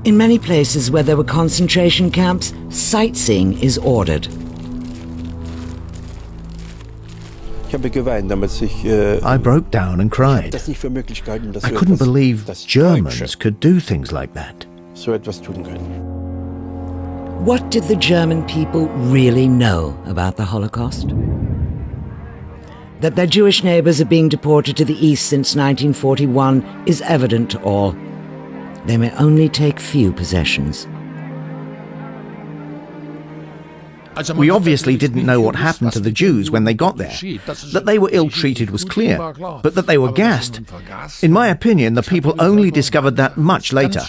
In many places where there were concentration camps, sightseeing is ordered. I broke down and cried. I couldn't believe Germans could do things like that. What did the German people really know about the Holocaust? That their Jewish neighbors are being deported to the east since 1941 is evident to all. They may only take few possessions. We obviously didn't know what happened to the Jews when they got there. That they were ill-treated was clear, but that they were gassed. In my opinion, the people only discovered that much later.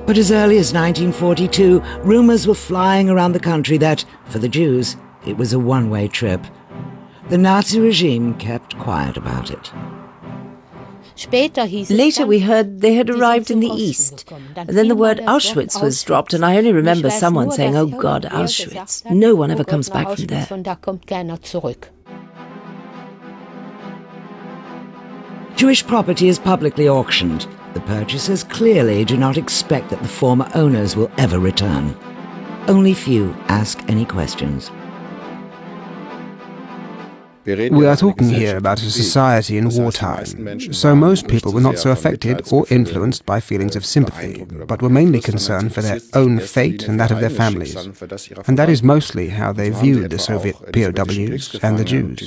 But as early as 1942, rumors were flying around the country that, for the Jews, it was a one-way trip. The Nazi regime kept quiet about it. Later we heard they had arrived in the east. Then the word Auschwitz was dropped, and I only remember someone saying, "Oh God, Auschwitz. No one ever comes back from there." Jewish property is publicly auctioned. The purchasers clearly do not expect that the former owners will ever return. Only few ask any questions. We are talking here about a society in wartime, so most people were not so affected or influenced by feelings of sympathy, but were mainly concerned for their own fate and that of their families. And that is mostly how they viewed the Soviet POWs and the Jews.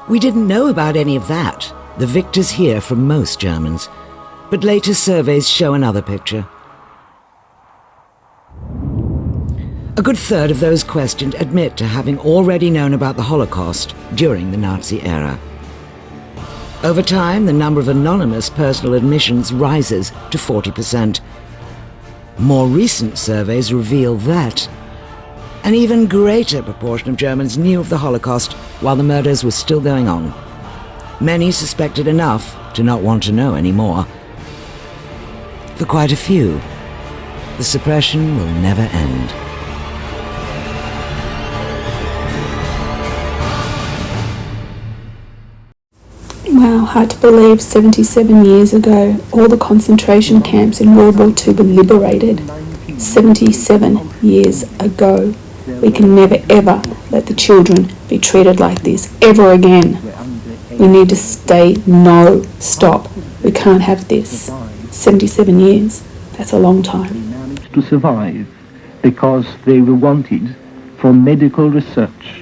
We didn't know about any of that, the victors here from most Germans. But later surveys show another picture. A good third of those questioned admit to having already known about the Holocaust during the Nazi era. Over time, the number of anonymous personal admissions rises to 40%. More recent surveys reveal that an even greater proportion of Germans knew of the Holocaust while the murders were still going on. Many suspected enough to not want to know any more. For quite a few, the suppression will never end. Wow, hard to believe 77 years ago, all the concentration camps in World War II were liberated. 77 years ago. We can never ever let the children be treated like this ever again. We need to stop. We can't have this. 77 years, that's a long time. To survive because they were wanted for medical research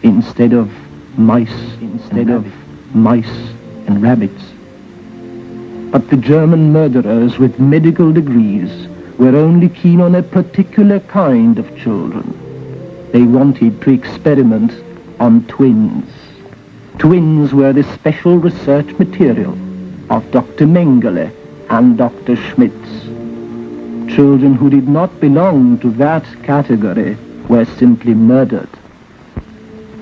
instead of mice and rabbits. But the German murderers with medical degrees were only keen on a particular kind of children. They wanted to experiment on twins. Twins were the special research material of Dr. Mengele and Dr. Schmitz. Children who did not belong to that category were simply murdered.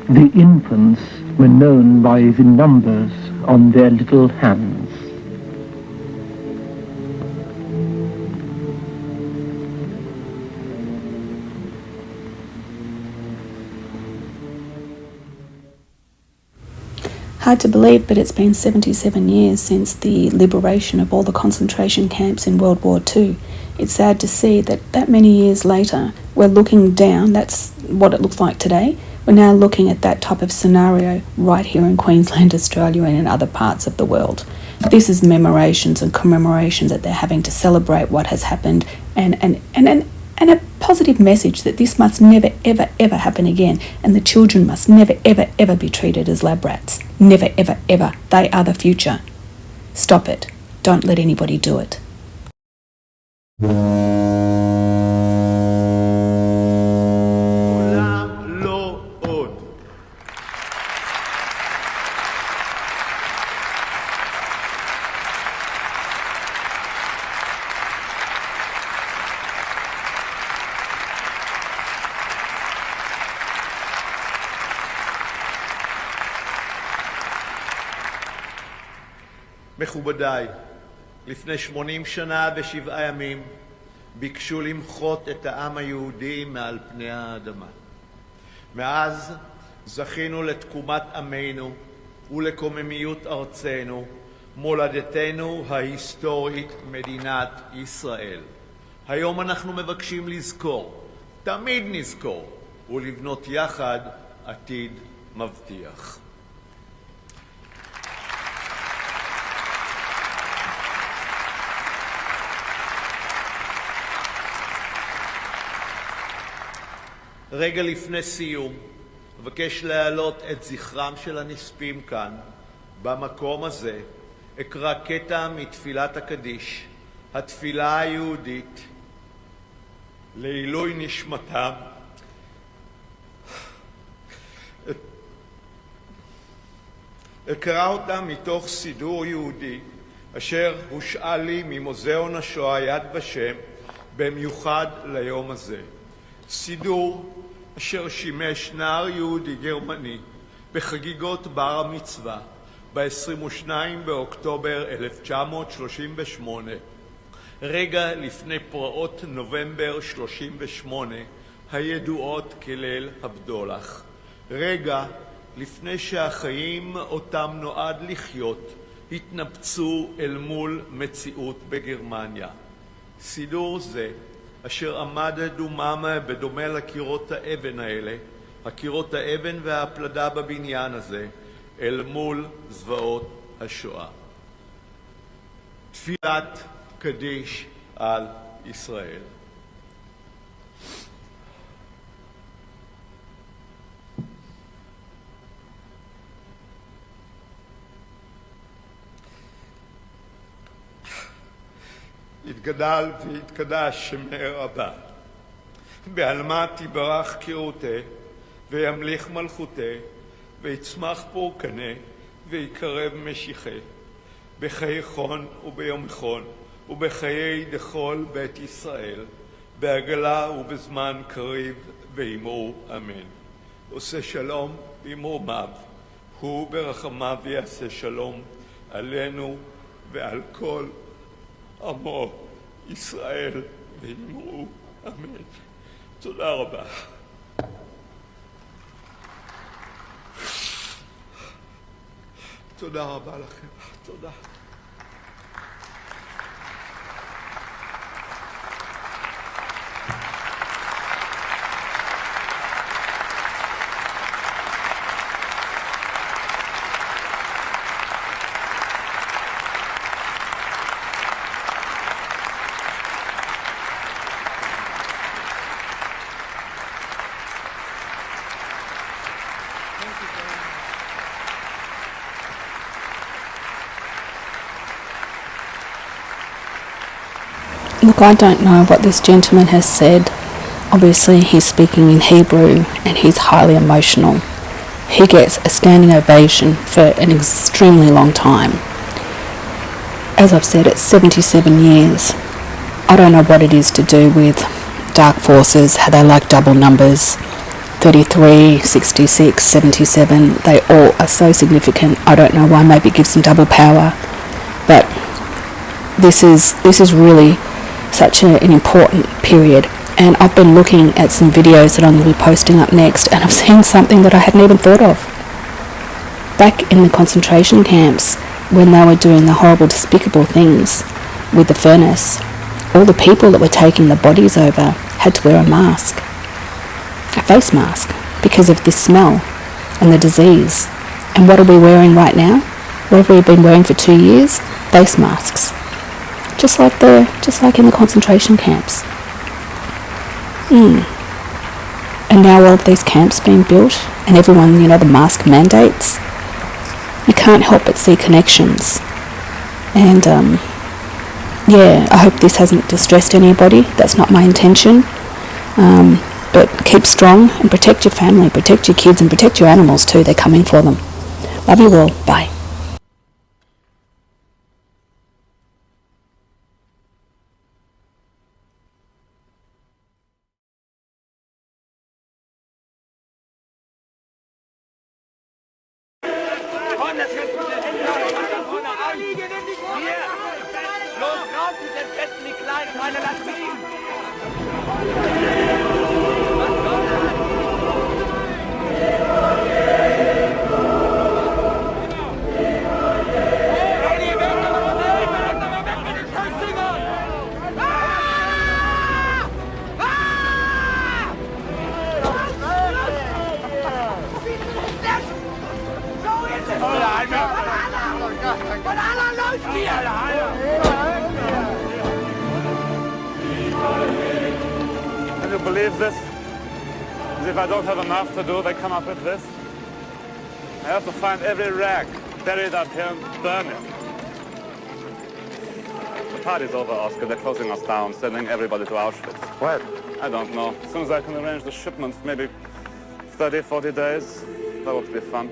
The infants were known by the numbers on their little hands. Hard to believe, but it's been 77 years since the liberation of all the concentration camps in World War II. It's sad to see that many years later, we're looking down, that's what it looks like today. We're now looking at that type of scenario right here in Queensland, Australia, and in other parts of the world. This is commemorations that they're having to celebrate what has happened and a positive message that this must never, ever, ever happen again, and the children must never, ever, ever be treated as lab rats. Never, ever, ever. They are the future. Stop it. Don't let anybody do it. מכובדיי, לפני 80 שנה ו7 ימים ביקשו למחות את העם היהודי מעל פני האדמה. מאז זכינו לתקומת עמנו ולקוממיות ארצנו מולדתנו ההיסטורית, מדינת ישראל. היום אנחנו מבקשים לזכור, תמיד נזכור, ולבנות יחד עתיד מבטיח. רגע לפני סיום, אבקש להעלות את זכרם של הנספים כאן, במקום הזה. אקרא קטע מתפילת הקדיש, התפילה היהודית, לעילוי נשמתם. אקרא אותה מתוך סידור יהודי, אשר הושאל לי ממוזיאון השואה יד ושם, במיוחד ליום הזה. סידור אשר שימש נער יהודי גרמני בחגיגות בר המצווה ב-22 באוקטובר 1938, רגע לפני פרעות נובמבר 38 הידועות כליל הבדולח, רגע לפני שהחיים אותם נועד לחיות התנפצו אל מול מציאות בגרמניה. סידור זה אשר עמד דומם בדומה לקירות האבן האלה, הקירות האבן והפלדה בבניין הזה, אל מול זוועות השואה. תפילת קדיש על ישראל. יתגדל ויתקדש שמי רבה, בעלמא תברך קירותה, וימליך מלכותה, ויצמח פורקנה, ויקרב משיחה, בחיי חון וביום חון, ובחיי דכל בית ישראל, בעגלה ובזמן קריב, ואמרו אמן. עושה שלום במרומיו, הוא ברחמיו יעשה שלום עלינו ועל כל עמו ישראל, ואמרו אמן. תודה רבה. תודה רבה לכם. תודה. Look, I don't know what this gentleman has said. Obviously, he's speaking in Hebrew and he's highly emotional. He gets a standing ovation for an extremely long time. As I've said, it's 77 years. I don't know what it is to do with dark forces, how they like double numbers. 33, 66, 77, they all are so significant. I don't know why, maybe it gives them double power. But this is really such an important period, and I've been looking at some videos that I'm going to be posting up next, and I've seen something that I hadn't even thought of. Back in the concentration camps, when they were doing the horrible, despicable things with the furnace, all the people that were taking the bodies over had to wear a mask, a face mask, because of this smell and the disease. And what are we wearing right now? What have we been wearing for 2 years? Face masks. Just like in the concentration camps. And now all of these camps being built, and everyone, the mask mandates, you can't help but see connections. And I hope this hasn't distressed anybody. That's not my intention. But keep strong and protect your family, protect your kids, and protect your animals too. They're coming for them. Love you all. Bye. believe this? As if I don't have enough to do, they come up with this. I have to find every rag buried up here and burn it. The party's over, Oscar. They're closing us down, sending everybody to Auschwitz. When? I don't know. As soon as I can arrange the shipment, maybe 30, 40 days, that would be fun.